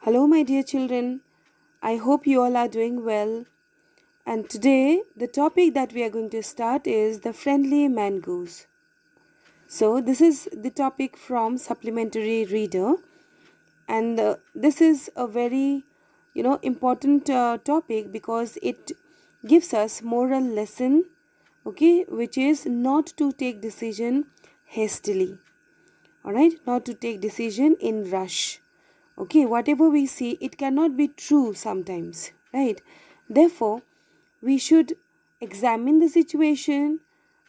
Hello, my dear children. I hope you all are doing well. And today, the topic that we are going to start is the friendly mangoose. So, this is the topic from Supplementary Reader, and this is a very, important topic because it gives us moral lesson, okay, which is not to take decision hastily. All right, not to take decision in rush. Okay, whatever we see, it cannot be true sometimes, right? Therefore, we should examine the situation,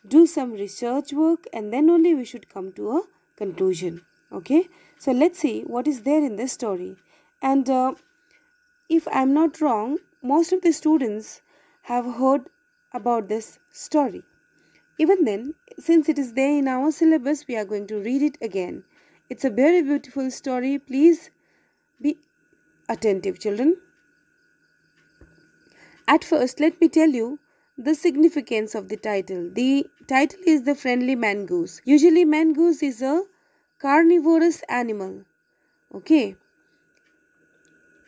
do some research work, and then only we should come to a conclusion. Okay, so let's see what is there in this story. And if I'm not wrong, most of the students have heard about this story. Even then, since it is there in our syllabus, we are going to read it again. It's a very beautiful story. Please be attentive, children. At first, let me tell you the significance of the title. The title is The Friendly Mangoose. Usually, mangoose is a carnivorous animal. Okay.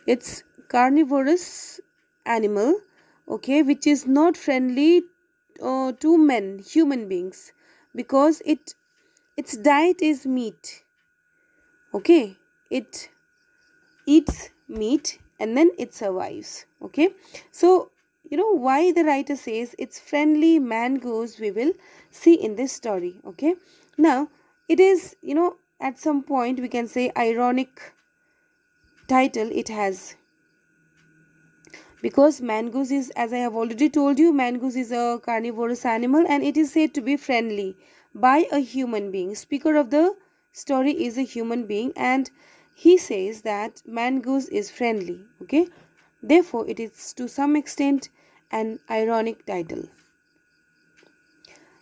It's carnivorous animal, okay, which is not friendly to men, human beings, because its diet is meat. Okay. It eats meat and then it survives. Okay, so why the writer says it's friendly mangoose, we will see in this story. Okay, now it is, at some point we can say ironic title it has, because mangoose is, as I have already told you, mangoose is a carnivorous animal and it is said to be friendly by a human being. Speaker of the story is a human being and he says that mangoose is friendly. Okay, therefore it is to some extent an ironic title.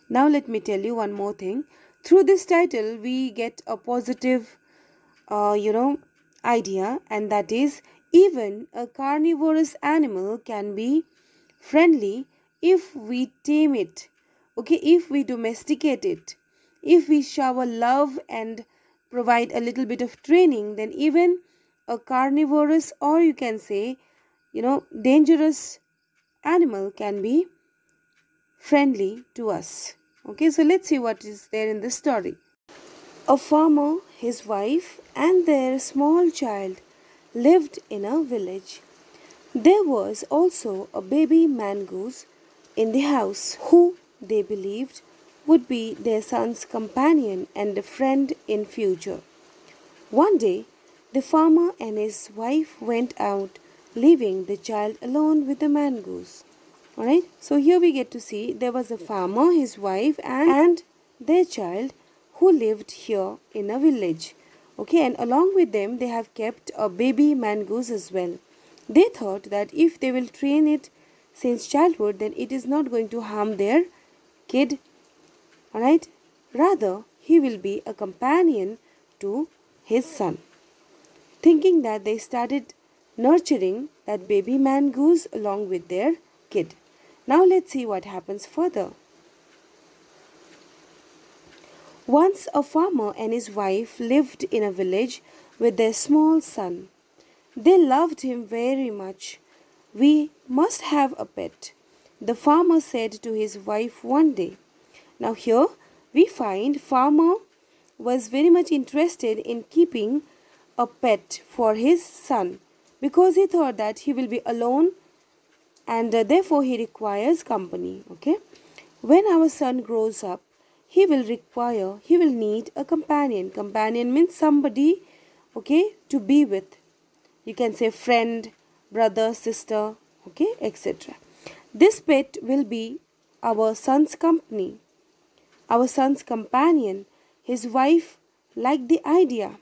Now let me tell you one more thing. Through this title we get a positive idea, and that is, even a carnivorous animal can be friendly if we tame it. Okay, if we domesticate it, if we shower love and provide a little bit of training, then even a carnivorous, or you can say, dangerous animal can be friendly to us. Okay, so let's see what is there in this story. A farmer, his wife, and their small child lived in a village. There was also a baby mangoose in the house, who they believed would be their son's companion and a friend in future. One day, the farmer and his wife went out, leaving the child alone with the mangoose. Alright, so here we get to see there was a farmer, his wife, and their child who lived here in a village. Okay, and along with them, they have kept a baby mangoose as well. They thought that if they will train it since childhood, then it is not going to harm their kid. Alright, rather, he will be a companion to his son. Thinking that, they started nurturing that baby mangoose along with their kid. Now let's see what happens further. Once a farmer and his wife lived in a village with their small son. They loved him very much. We must have a pet, the farmer said to his wife one day. Now here we find farmer was very much interested in keeping a pet for his son, because he thought that he will be alone and therefore he requires company. Okay, when our son grows up, he will need a companion. Companion means somebody, okay, to be with. You can say friend, brother, sister, okay, etc. This pet will be our son's company, our son's companion. His wife liked the idea.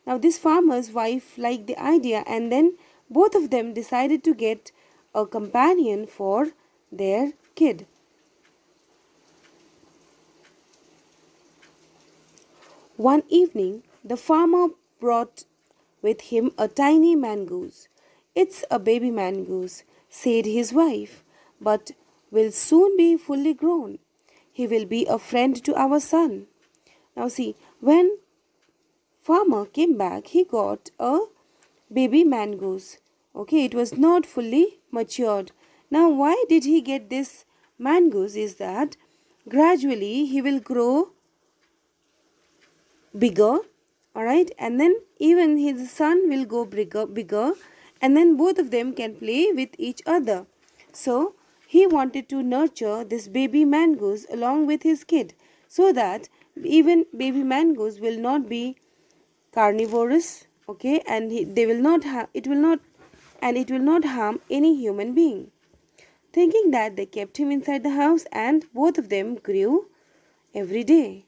Now this farmer's wife liked the idea, and then both of them decided to get a companion for their kid. One evening, the farmer brought with him a tiny mangoose. It's a baby mangoose, said his wife, but will soon be fully grown. He will be a friend to our son. Now see, when farmer came back, he got a baby mangoose. Okay, it was not fully matured. Now, why did he get this mangoose? Is that gradually he will grow bigger, all right, and then even his son will go bigger, and then both of them can play with each other. So he wanted to nurture this baby mangoose along with his kid, so that even baby mangoose will not be carnivorous, okay, and they will not have it will not and it will not harm any human being. Thinking that, they kept him inside the house, and both of them grew every day.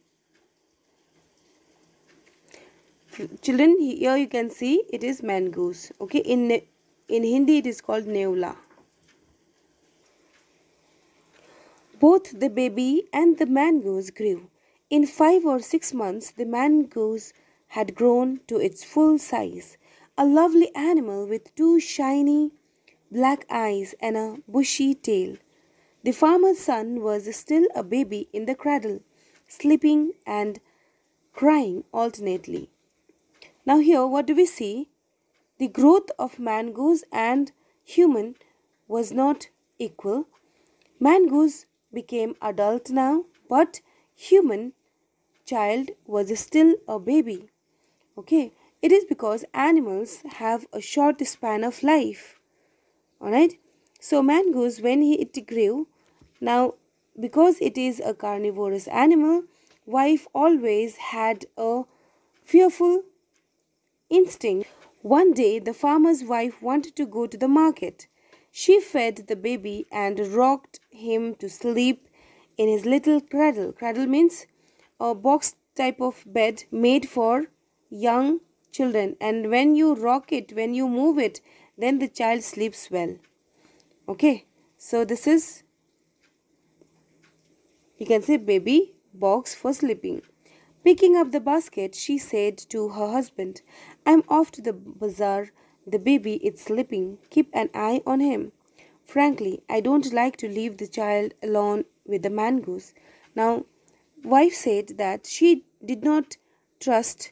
Children, here you can see it is mangoose. Okay, in Hindi it is called neula. Both the baby and the mangoose grew. In 5 or 6 months, the mangoose had grown to its full size, a lovely animal with two shiny black eyes and a bushy tail. The farmer's son was still a baby in the cradle, sleeping and crying alternately. Now here what do we see? The growth of mangoose and human was not equal. Mangoose became adult now, but human child was still a baby. Okay, it is because animals have a short span of life. Alright, so mangoose, when it grew, now because it is a carnivorous animal, wife always had a fearful instinct. One day, the farmer's wife wanted to go to the market. She fed the baby and rocked him to sleep in his little cradle. Cradle means a box type of bed made for young children. And when you rock it, when you move it, then the child sleeps well. Okay, so this is, you can say, baby box for sleeping. Picking up the basket, she said to her husband, "I'm off to the bazaar. The baby is sleeping. Keep an eye on him." Frankly, I don't like to leave the child alone with the mangoose. Now, wife said that she did not trust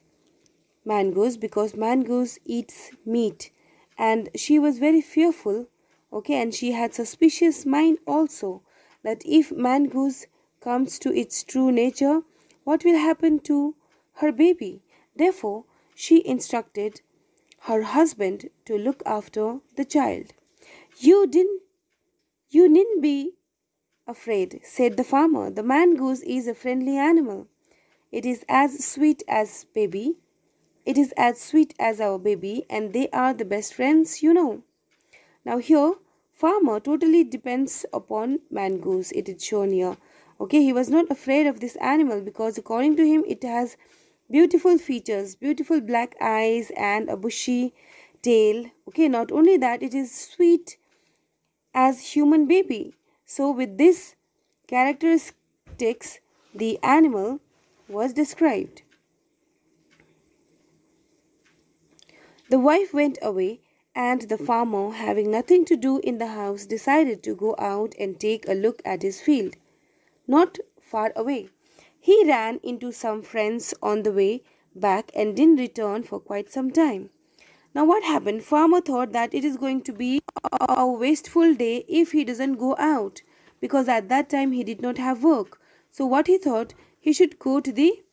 mangoose because mangoose eats meat, and she was very fearful, okay, and she had suspicious mind also, that if mangoose comes to its true nature, what will happen to her baby? Therefore, she instructed her husband to look after the child. You needn't be afraid," said the farmer. "The mangoose is a friendly animal. It is as sweet as baby. It is as sweet as our baby, and they are the best friends, you know." Now here, farmer totally depends upon mangoose. It is shown here. Okay, he was not afraid of this animal because according to him it has beautiful features, beautiful black eyes and a bushy tail. Okay, not only that, it is sweet as human baby. So with this characteristics, the animal was described. The wife went away, and the farmer, having nothing to do in the house, decided to go out and take a look at his field. Not far away, he ran into some friends on the way back and didn't return for quite some time. Now what happened? Farmer thought that it is going to be a wasteful day if he doesn't go out, because at that time he did not have work. So what he thought, he should go to the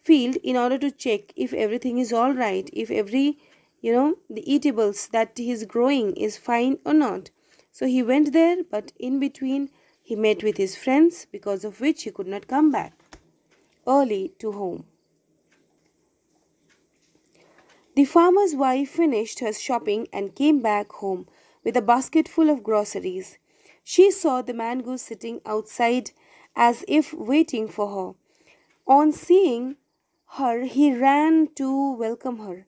field in order to check if everything is all right, if every the eatables that he is growing is fine or not. So he went there, but in between he met with his friends, because of which he could not come back early to home. The farmer's wife finished her shopping and came back home with a basket full of groceries. She saw the mangoose sitting outside as if waiting for her. On seeing her, he ran to welcome her,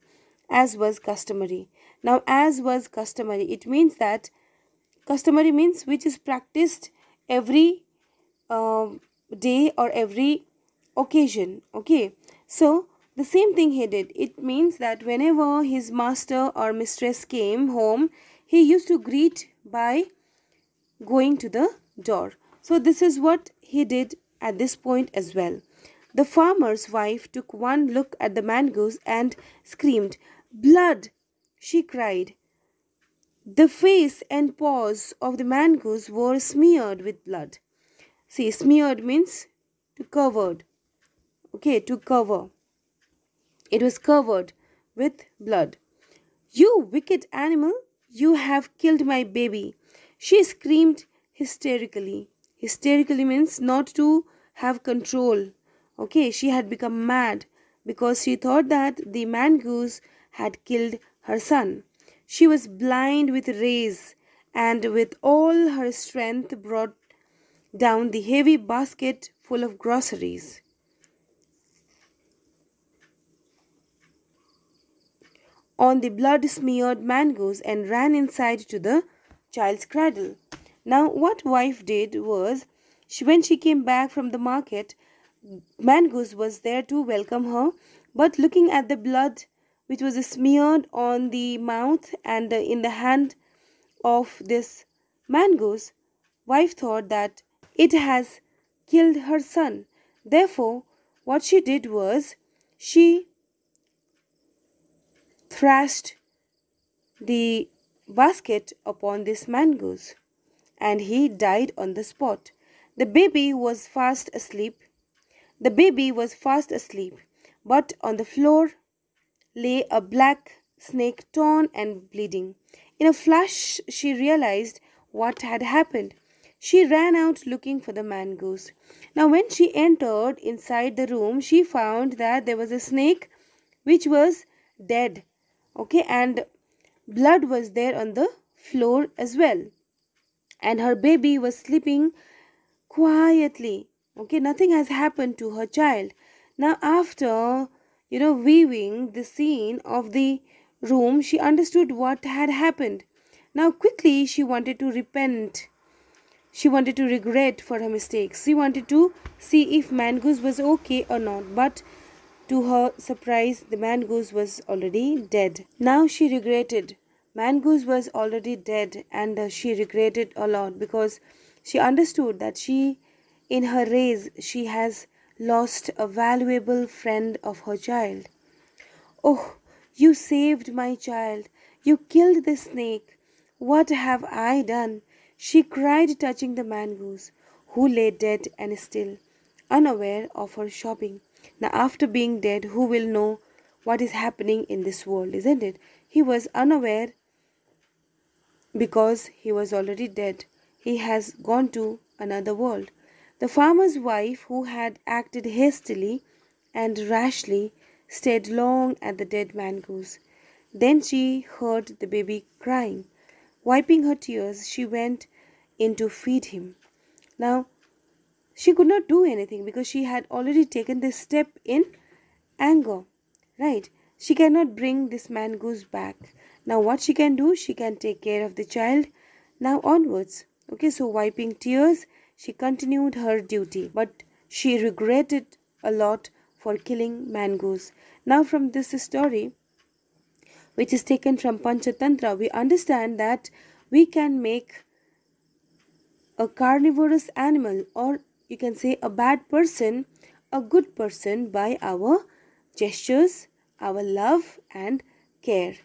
as was customary. Now, as was customary, it means that customary means which is practiced every day or every occasion. Okay, so the same thing he did. It means that whenever his master or mistress came home, he used to greet by going to the door. So this is what he did at this point as well. The farmer's wife took one look at the mangoose and screamed, "Blood!" she cried. The face and paws of the mangoose were smeared with blood. See, smeared means to covered. Okay, to cover. It was covered with blood. You wicked animal, you have killed my baby. She screamed hysterically. Hysterically means not to have control. Okay, she had become mad because she thought that the mangoose had killed her son. She was blind with rage and with all her strength brought down the heavy basket full of groceries on the blood-smeared mangoose and ran inside to the child's cradle. Now, what wife did was, when she came back from the market, Mangoose was there to welcome her, but looking at the blood which was smeared on the mouth and in the hand of this Mangoose, wife thought that it has killed her son. Therefore, what she did was, she thrashed the basket upon this mangoose, and he died on the spot. The baby was fast asleep. The baby was fast asleep, but on the floor lay a black snake, torn and bleeding. In a flash, she realized what had happened. She ran out looking for the mangoose. Now, when she entered inside the room, she found that there was a snake which was dead. Okay, and blood was there on the floor as well. And her baby was sleeping quietly. Okay, nothing has happened to her child. Now, after viewing the scene of the room, she understood what had happened. Now, quickly, she wanted to repent. She wanted to regret for her mistakes. She wanted to see if Mangoose was okay or not. But to her surprise, the Mangoose was already dead. Now she regretted. Mangoose was already dead, and she regretted a lot because she understood that in her rage, she has lost a valuable friend of her child. Oh, you saved my child. You killed the snake. What have I done? She cried, touching the mangoose, who lay dead and still, unaware of her shopping. Now, after being dead, who will know what is happening in this world, isn't it? He was unaware because he was already dead. He has gone to another world. The farmer's wife, who had acted hastily and rashly, stayed long at the dead mangoose. Then she heard the baby crying. Wiping her tears, she went in to feed him. Now, she could not do anything because she had already taken this step in anger, right? She cannot bring this mangoose back. Now, what she can do, she can take care of the child now onwards. Okay, so wiping tears, she continued her duty, but she regretted a lot for killing mangoose. Now, from this story, which is taken from Panchatantra, we understand that we can make a carnivorous animal, or you can say a bad person, a good person by our gestures, our love and care.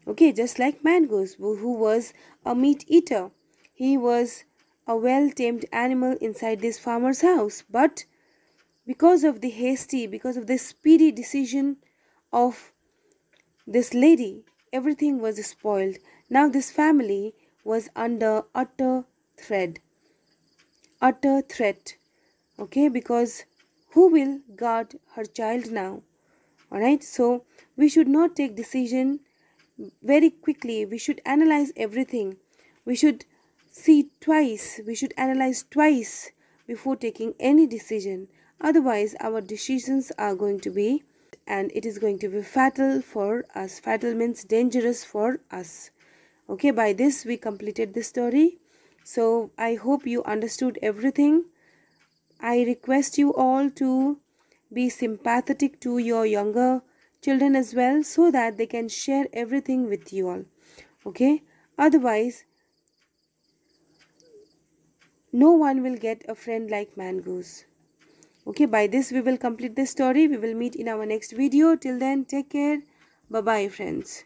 Okay, just like Mangoose, who was a meat eater. He was a well-tamed animal inside this farmer's house, but because of the speedy decision of this lady, everything was spoiled. Now this family was under threat. Utter threat. Okay, because who will guard her child now? Alright, so we should not take decision very quickly. We should analyze everything. We should see twice. We should analyze twice before taking any decision. Otherwise, our decisions are going to be, and it is going to be fatal for us. Fatal means dangerous for us. Okay, by this we completed the story. So I hope you understood everything. I request you all to be sympathetic to your younger children as well, so that they can share everything with you all. Okay, otherwise no one will get a friend like Mangoose. Okay, by this we will complete this story. We will meet in our next video. Till then, take care. Bye bye, friends.